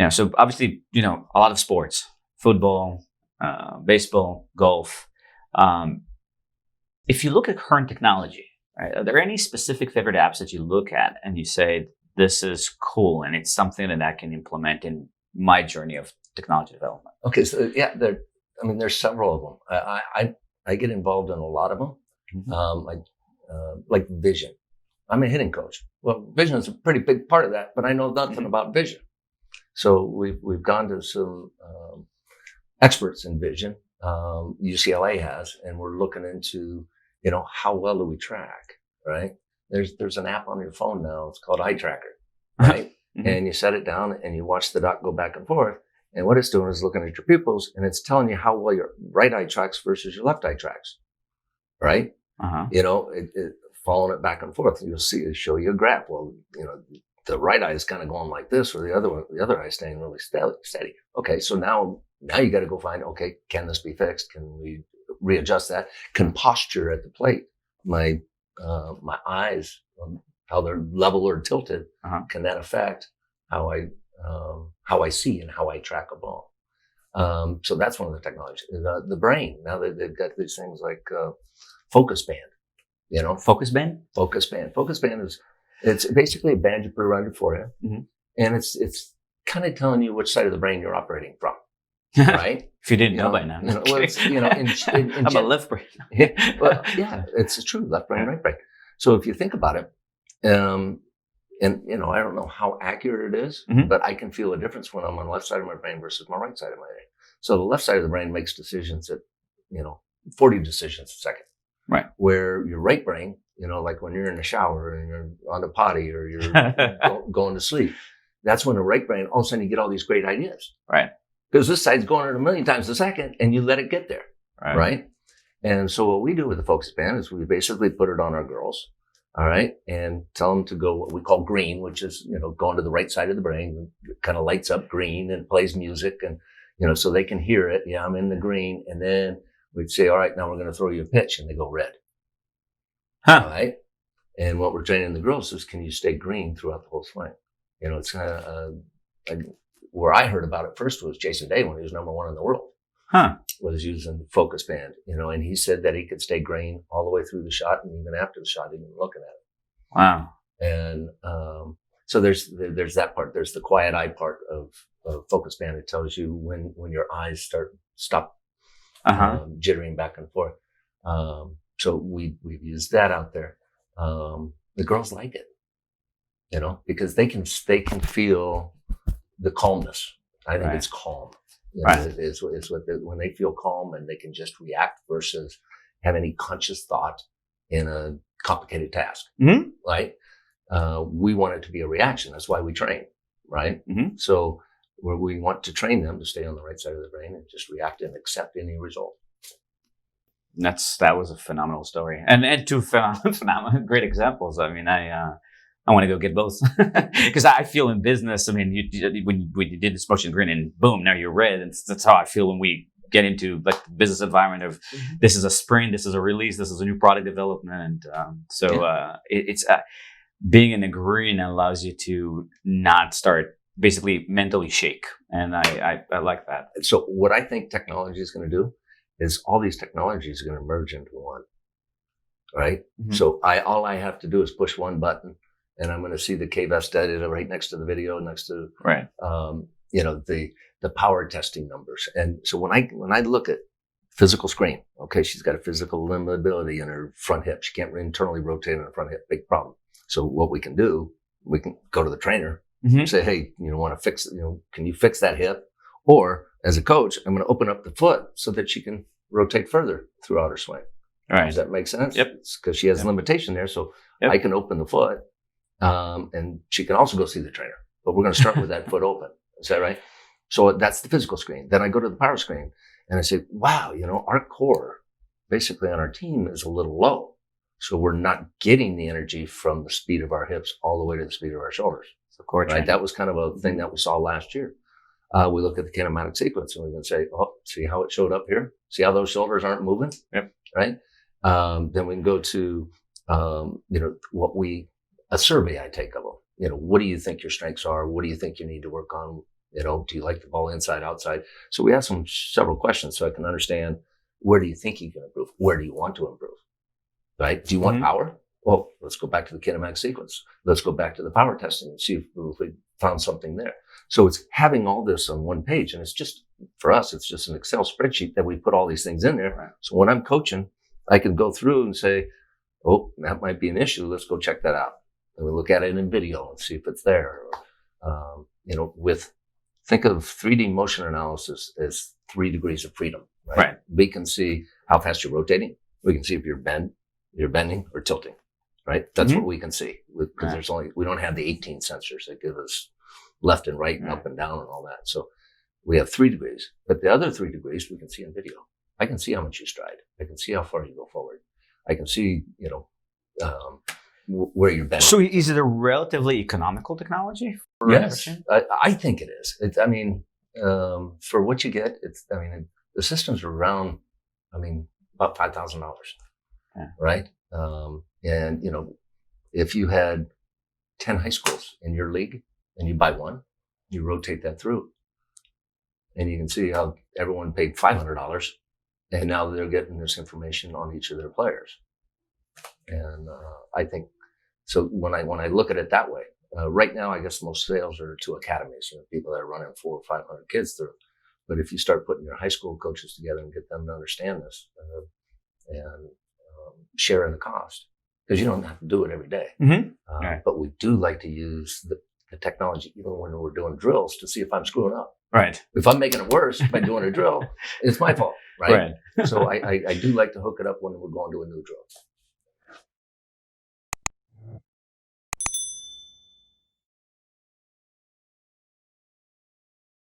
so obviously, a lot of sports, football, baseball, golf. If you look at current technology, right, are there any specific favorite apps that you look at and you say, this is cool and it's something that I can implement in my journey of technology development? Okay, so there's several of them. I get involved in a lot of them. Like vision. I'm a hitting coach. Well, vision is a pretty big part of that, but I know nothing about vision. So we've gone to some experts in vision. UCLA has, and we're looking into, how well do we track, right? There's an app on your phone now. It's called Eye Tracker, right? And you set it down and you watch the dot go back and forth. And what it's doing is looking at your pupils and it's telling you how well your right eye tracks versus your left eye tracks, right? Following it back and forth. You'll see it show you a graph. Well, the right eye is kind of going like this, or the other eye is staying really steady. Okay, so now you got to go find, okay, can this be fixed? Can we readjust that? Can posture at the plate, my eyes, how they're level or tilted, can that affect how I see and how I track a ball? So that's one of the technologies. The brain, now they've got these things like focus band, Focus band? Focus band. Focus band it's basically a band you put around your forehead, and it's kind of telling you which side of the brain you're operating from, right? If you didn't know by now. I'm a left brain. It's true, left brain, right brain. So if you think about it, and I don't know how accurate it is, but I can feel a difference when I'm on the left side of my brain versus my right side of my brain. So the left side of the brain makes decisions at 40 decisions a second. Right. Where your right brain, like when you're in the shower and you're on the potty or you're going to sleep, that's when the right brain, all of a sudden you get all these great ideas. Right. Because this side's going at a million times a second and you let it get there. Right. And so what we do with the focus band is we basically put it on our girls. All right. And tell them to go what we call green, which is, going to the right side of the brain. It kind of lights up green and plays music and, so they can hear it. Yeah, I'm in the green. And then we'd say, all right, now we're going to throw you a pitch, and they go red. All right. And what we're training the girls is, can you stay green throughout the whole swing? It's kind of where I heard about it first was Jason Day when he was number one in the world. Was using the focus band, and he said that he could stay green all the way through the shot and even after the shot, even looking at it. Wow. And so there's that part. There's the quiet eye part of focus band. It tells you when your eyes stop jittering back and forth. So we've used that out there. The girls like it, because they can feel the calmness. I think it's calm. Is what when they feel calm and they can just react versus have any conscious thought in a complicated task. Right? We want it to be a reaction. That's why we train. Right? So we want to train them to stay on the right side of the brain and just react and accept any result. That was a phenomenal story, and two phenomenal, great examples. I mean, I want to go get both because I feel in business. I mean, when you did this motion green and boom, now you're red, and that's how I feel when we get into like the business environment of this is a sprint, this is a release, this is a new product development. It's being in the green allows you to not start basically mentally shake, and I like that. So what I think technology is going to do is all these technologies are going to merge into one, right? So all I have to do is push one button, and I'm going to see the K-Vest data right next to the video, next to the power testing numbers. And so when I look at physical screen, okay, she's got a physical limitability in her front hip. She can't internally rotate in her front hip. Big problem. So what we can do, we can go to the trainer, say, hey, want to fix, can you fix that hip? Or as a coach, I'm going to open up the foot so that she can rotate further throughout her swing. Right. Does that make sense? Yep. Because she has limitation there. So I can open the foot, and she can also go see the trainer. But we're going to start with that foot open. Is that right? So that's the physical screen. Then I go to the power screen and I say, wow, our core basically on our team is a little low. So we're not getting the energy from the speed of our hips all the way to the speed of our shoulders. So core training. Right? That was kind of a thing that we saw last year. We look at the kinematic sequence and we can say, oh, see how it showed up here? See how those shoulders aren't moving? Yep. Right? Then we can go to, a survey I take of them. What do you think your strengths are? What do you think you need to work on? Do you like the ball inside, outside? So we ask them several questions so I can understand, where do you think you can improve? Where do you want to improve? Right? Do you want power? Well, let's go back to the kinematic sequence. Let's go back to the power testing and see if we found something there. So it's having all this on one page. And it's just, for us, it's just an Excel spreadsheet that we put all these things in there. Right. So when I'm coaching, I can go through and say, oh, that might be an issue. Let's go check that out. And we look at it in video and see if it's there. Think of 3D motion analysis as 3 degrees of freedom, right? Right. We can see how fast you're rotating. We can see if you're bending or tilting, right? That's what we can see, because we don't have the 18 sensors that give us left and right and up and down and all that. So we have 3 degrees, but the other 3 degrees we can see in video. I can see how much you stride. I can see how far you go forward. I can see, where you're bending. So is it a relatively economical technology? Yes, I think it is. For what you get, the systems are around, about $5,000, right? If you had 10 high schools in your league and you buy one, you rotate that through, and you can see how everyone paid $500, and now they're getting this information on each of their players. And I think so. When I look at it that way, right now, I guess most sales are to academies, people that are running 400 or 500 kids through. But if you start putting your high school coaches together and get them to understand this and sharing the cost, because you don't have to do it every day. But we do like to use the technology even when we're doing drills to see if I'm screwing up. Right. If I'm making it worse by doing a drill, it's my fault. Right. So I do like to hook it up when we're going to a new drill.